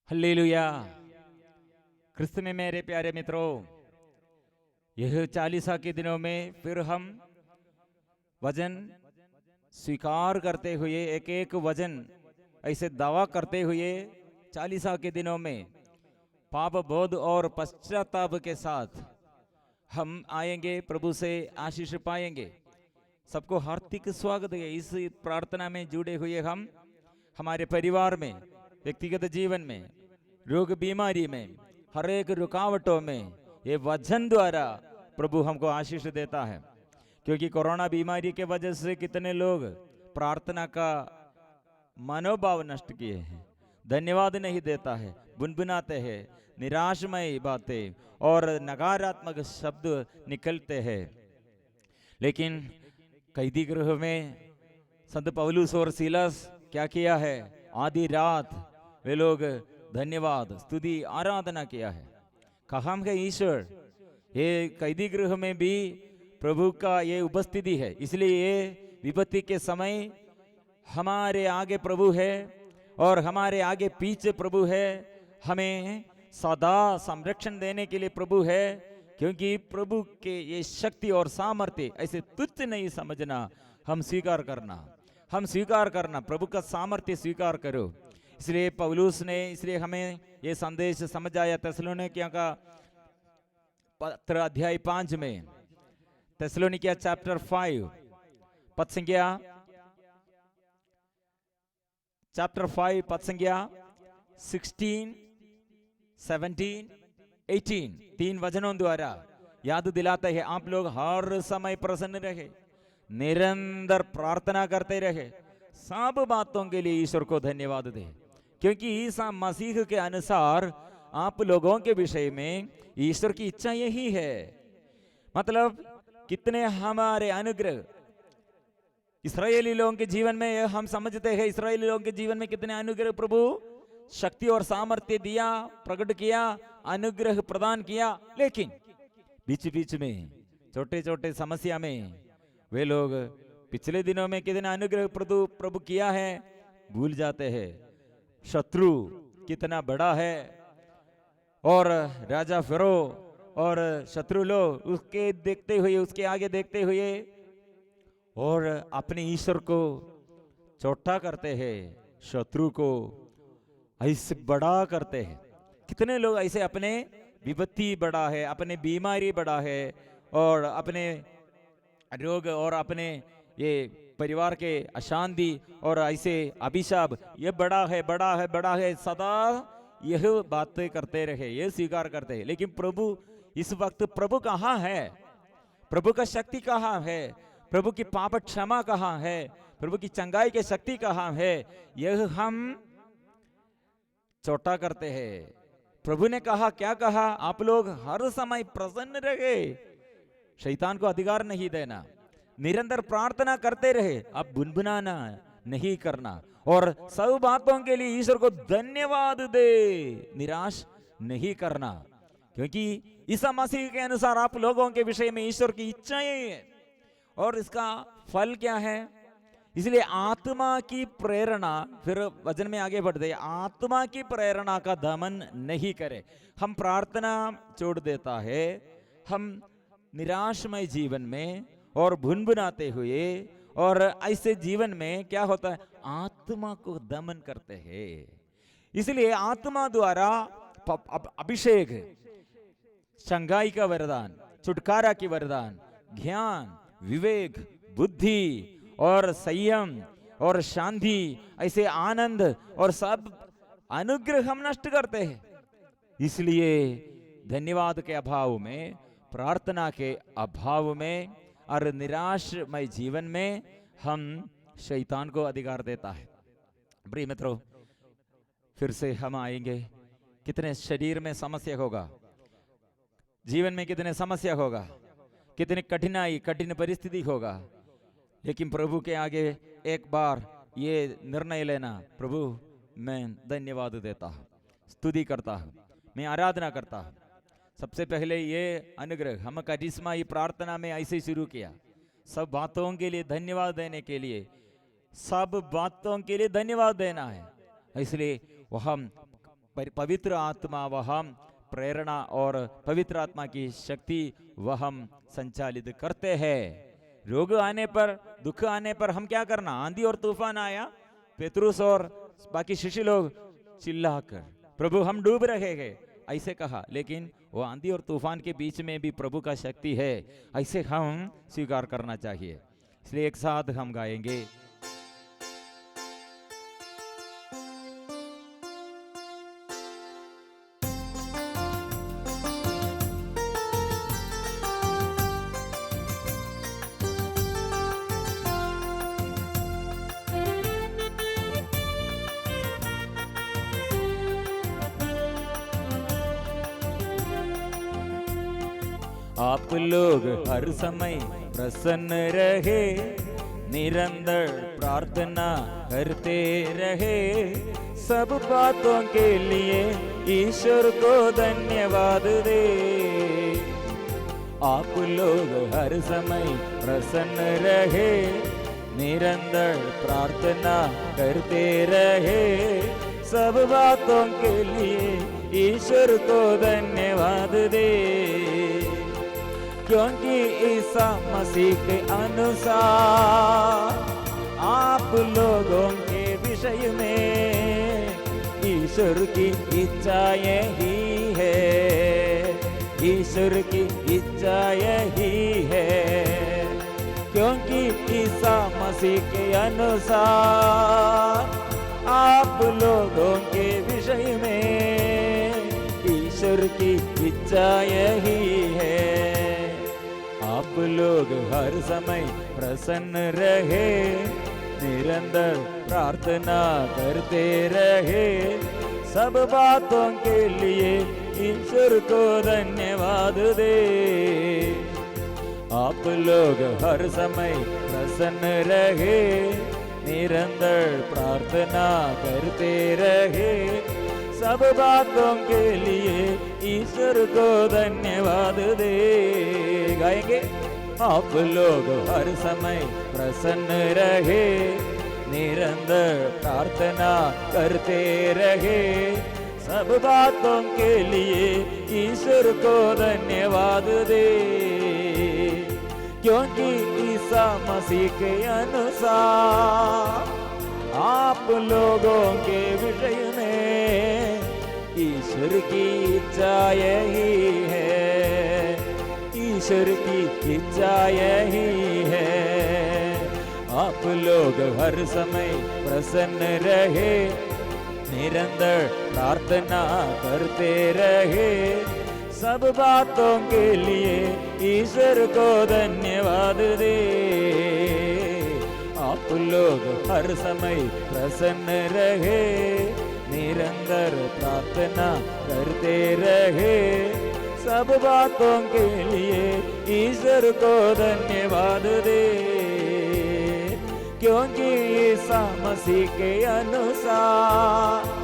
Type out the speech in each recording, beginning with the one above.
Hallelujah. क्रिस्त में मेरे प्यारे मित्रों, यह चालीसा के दिनों में फिर हम वजन स्वीकार करते हुए एक एक वजन ऐसे दावा करते हुए चालीसा के दिनों में पाप बोध और पश्चाताप के साथ हम आएंगे, प्रभु से आशीष पाएंगे। सबको हार्दिक स्वागत है। इस प्रार्थना में जुड़े हुए हम हमारे परिवार में, व्यक्तिगत जीवन में, रोग बीमारी में, हर एक रुकावटों में ये वचन द्वारा प्रभु हमको आशीष देता है। क्योंकि कोरोना बीमारी के वजह से कितने लोग प्रार्थना का मनोभाव नष्ट किए हैं, धन्यवाद नहीं देता है, बुनबुनाते हैं, निराशमय बातें और नकारात्मक शब्द निकलते हैं। लेकिन कैदी गृह में संत पौलुस और सीलास क्या किया है? आधी रात वे लोग धन्यवाद, स्तुति, आराधना किया है। कहाँ है ईश्वर? ये कैदी गृह में भी प्रभु का ये उपस्थिति है। इसलिए ये विपत्ति के समय हमारे आगे प्रभु है और हमारे आगे पीछे प्रभु है। हमें सदा संरक्षण देने के लिए प्रभु है। क्योंकि प्रभु के ये शक्ति और सामर्थ्य ऐसे तुच्छ नहीं समझना, हम स्वीकार करना, प्रभु का सामर्थ्य स्वीकार करो। इसलिए पौलुस ने इसलिए हमें ये संदेश समझाया। थिस्सलुनीकियों का पत्र अध्याय 5 में, थिस्सलुनीकियों चैप्टर 5 पद संख्या चैप्टर 5 पद संख्या 16, 17, 18 तीन वचनों द्वारा याद दिलाते हैं, आप लोग हर समय प्रसन्न रहे, निरंतर प्रार्थना करते रहे, सब बातों के लिए ईश्वर को धन्यवाद दे। क्योंकि ईसा मसीह के अनुसार आप लोगों के विषय में ईश्वर की इच्छा यही है। मतलब कितने हमारे अनुग्रह इस्राएली लोगों के जीवन में, हम समझते हैं इस्राएली लोगों के जीवन में कितने अनुग्रह प्रभु शक्ति और सामर्थ्य दिया, प्रकट किया, अनुग्रह प्रदान किया। लेकिन बीच बीच में छोटे छोटे समस्या में वे लोग पिछले दिनों में कितना अनुग्रह प्रभु किया है भूल जाते हैं। शत्रु कितना बड़ा है और राजा फिरो और शत्रु लोग उसके देखते हुए, उसके आगे देखते हुए और अपने ईश्वर को छोटा करते हैं, शत्रु को ऐसे बड़ा करते हैं। कितने लोग ऐसे अपने विपत्ति बड़ा है, अपने बीमारी बड़ा है और अपने रोग और अपने ये परिवार के अशांति और ऐसे अभिशाप, ये बड़ा है, सदा यह बातें करते रहे, ये स्वीकार करते हैं। लेकिन प्रभु इस वक्त प्रभु कहाँ है? प्रभु का शक्ति कहाँ है? प्रभु की पाप क्षमा कहाँ है? प्रभु की चंगाई की शक्ति कहाँ है? यह हम छोटा करते हैं। प्रभु ने कहा, क्या कहा? आप लोग हर समय प्रसन्न रहे, शैतान को अधिकार नहीं देना, निरंतर प्रार्थना करते रहे, अब बुनबुनाना नहीं करना और सब बातों के लिए ईश्वर को धन्यवाद दे, निराश नहीं करना। क्योंकि ईसा मसीह के अनुसार आप लोगों के विषय में ईश्वर की इच्छा यही है। और इसका फल क्या है? इसलिए आत्मा की प्रेरणा, फिर वचन में आगे बढ़ते, आत्मा की प्रेरणा का दमन नहीं करे। हम प्रार्थना छोड़ देता है, हम निराशमय जीवन में और भुनभुनाते हुए और ऐसे जीवन में क्या होता है? आत्मा को दमन करते हैं। इसलिए आत्मा द्वारा अभिषेक, चंगाई का वरदान, छुटकारा की वरदान, ज्ञान, विवेक, बुद्धि और संयम और शांति, ऐसे आनंद और सब अनुग्रह हम नष्ट करते हैं। इसलिए धन्यवाद के अभाव में, प्रार्थना के अभाव में और निराशमय जीवन में हम शैतान को अधिकार देता है। प्रिय मित्रों, फिर से हम आएंगे। कितने शरीर में समस्या होगा, जीवन में कितने समस्या होगा, कितनी कठिनाई, कठिन परिस्थिति होगा। लेकिन प्रभु के आगे एक बार ये निर्णय लेना, प्रभु मैं धन्यवाद देता हूँ, स्तुति करता हूँ, मैं आराधना करता हूँ। सबसे पहले ये अनुग्रह हम करिश्मा ही प्रार्थना में ऐसे शुरू किया, सब बातों के लिए धन्यवाद देने के लिए, सब बातों के लिए धन्यवाद देना है। इसलिए वो हम पवित्र आत्मा वह प्रेरणा और पवित्र आत्मा की शक्ति वह हम संचालित करते हैं। रोग आने पर, दुख आने पर हम क्या करना? आंधी और तूफान आया, पेतरुस और बाकी शिष्य लोग चिल्लाकर, प्रभु हम डूब रहे हैं, ऐसे कहा। लेकिन वो आंधी और तूफान के बीच में भी प्रभु का शक्ति है, ऐसे हम स्वीकार करना चाहिए। इसलिए एक साथ हम गाएंगे। आप लोग हर समय प्रसन्न रहे, निरंतर प्रार्थना करते रहे, सब बातों के लिए ईश्वर को धन्यवाद दे। आप लोग हर समय प्रसन्न रहे, निरंतर प्रार्थना करते रहे, सब बातों के लिए ईश्वर को धन्यवाद दे। क्योंकि ईसा मसीह के अनुसार आप लोगों के विषय में ईश्वर की इच्छा यही है, ईश्वर की इच्छा यही है। क्योंकि ईसा मसीह के अनुसार आप लोगों के विषय में ईश्वर की इच्छा यही है। आप लोग हर समय प्रसन्न रहे, निरंतर प्रार्थना करते रहे, सब बातों के लिए ईश्वर को धन्यवाद दे। आप लोग हर समय प्रसन्न रहे, निरंतर प्रार्थना करते रहे, सब बातों के लिए ईश्वर को धन्यवाद दे। गाएंगे। आप लोग हर समय प्रसन्न रहे, निरंतर प्रार्थना करते रहे, सब बातों के लिए ईश्वर को धन्यवाद दे। क्योंकि ईसा मसीह के अनुसार आप लोगों के विषय में ईश्वर की इच्छा यही है, ईश्वर की इच्छा यही है। आप लोग हर समय प्रसन्न रहे, निरंतर प्रार्थना करते रहे, सब बातों के लिए ईश्वर को धन्यवाद दे। आप लोग हर समय प्रसन्न रहे, निरंतर प्रार्थना करते रहे, सब बातों के लिए ईश्वर को धन्यवाद दे। क्योंकि ईसा मसीह के अनुसार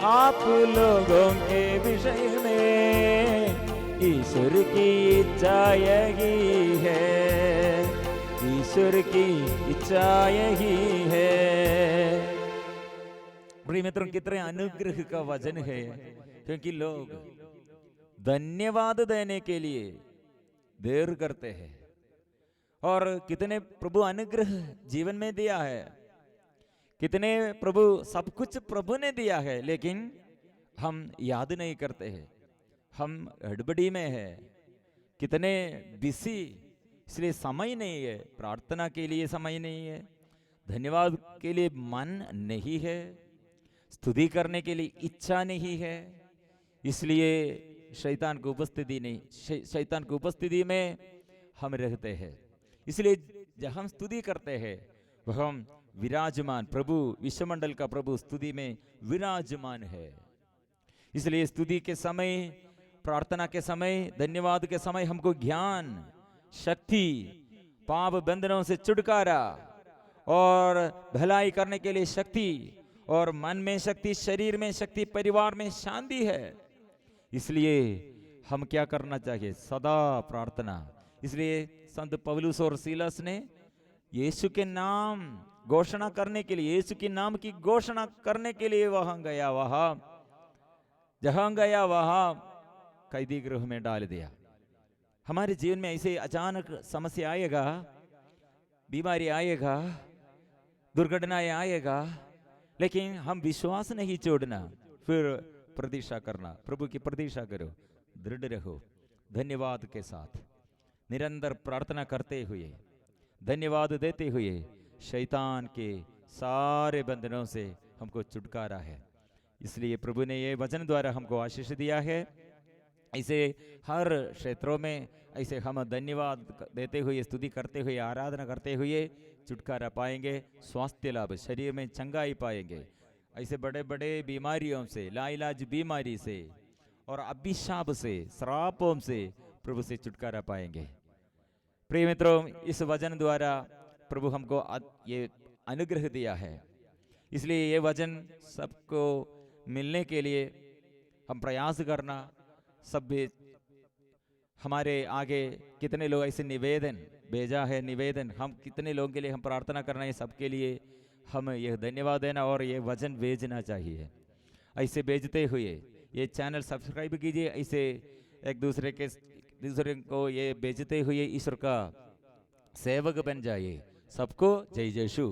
आप लोगों के विषय में ईश्वर की इच्छा यही है, ईश्वर की इच्छा यही है। प्रिय मित्रों, कितने अनुग्रह का वचन है। क्योंकि लोग धन्यवाद देने के लिए देर करते हैं, और कितने प्रभु अनुग्रह जीवन में दिया है, कितने प्रभु सब कुछ प्रभु ने दिया है, लेकिन हम याद नहीं करते हैं, हम हड़बड़ी में है, कितने बिजी, इसलिए समय नहीं है, प्रार्थना के लिए समय नहीं है, धन्यवाद के लिए मन नहीं है, स्तुति करने के लिए इच्छा नहीं है। इसलिए शैतान की उपस्थिति नहीं, शैतान की उपस्थिति में हम रहते हैं। इसलिए जब हम स्तुति करते हैं वह हम विराजमान, प्रभु विश्वमंडल का प्रभु स्तुति में विराजमान है। इसलिए स्तुति के समय, प्रार्थना के समय, धन्यवाद के समय हमको ज्ञान, शक्ति, पाप बंधनों से छुटकारा और भलाई करने के लिए शक्ति, और मन में शक्ति, शरीर में शक्ति, परिवार में शांति है। इसलिए हम क्या करना चाहिए? सदा प्रार्थना। इसलिए संत पौलुस और सीलास ने यीशु के नाम घोषणा करने के लिए, यीशु के नाम की घोषणा करने के लिए वहां गया, वहां जहां गया वहां कैदी गृह में डाल दिया। हमारे जीवन में ऐसे अचानक समस्या आएगा, बीमारी आएगा, दुर्घटनाएं आएगा, लेकिन हम विश्वास नहीं छोड़ना, फिर प्रतीक्षा करना। प्रभु की प्रतीक्षा करो, दृढ़ रहो, धन्यवाद के साथ निरंतर प्रार्थना करते हुए, धन्यवाद देते हुए शैतान के सारे बंधनों से हमको छुटकारा है। इसलिए प्रभु ने ये वचन द्वारा हमको आशीष दिया है। ऐसे हर क्षेत्रों में ऐसे हम धन्यवाद देते हुए, स्तुति करते हुए, आराधना करते हुए छुटकारा पाएंगे, स्वास्थ्य लाभ, शरीर में चंगाई पाएंगे। ऐसे बड़े बड़े बीमारियों से, लाइलाज बीमारी से और अभिशाप से, श्रापों से प्रभु से छुटकारा पाएंगे। प्रिय मित्रों, इस वचन द्वारा प्रभु हमको ये अनुग्रह दिया है, इसलिए ये वचन सबको मिलने के लिए हम प्रयास करना। सब हमारे आगे कितने लोग ऐसे निवेदन भेजा है, निवेदन हम कितने लोगों के लिए हम प्रार्थना करना है, सबके लिए हम यह धन्यवाद देना और ये वचन भेजना चाहिए। ऐसे भेजते हुए ये चैनल सब्सक्राइब कीजिए, ऐसे एक दूसरे को ये भेजते हुए ईश्वर का सेवक बन जाइए। सबको जय जय यीशु।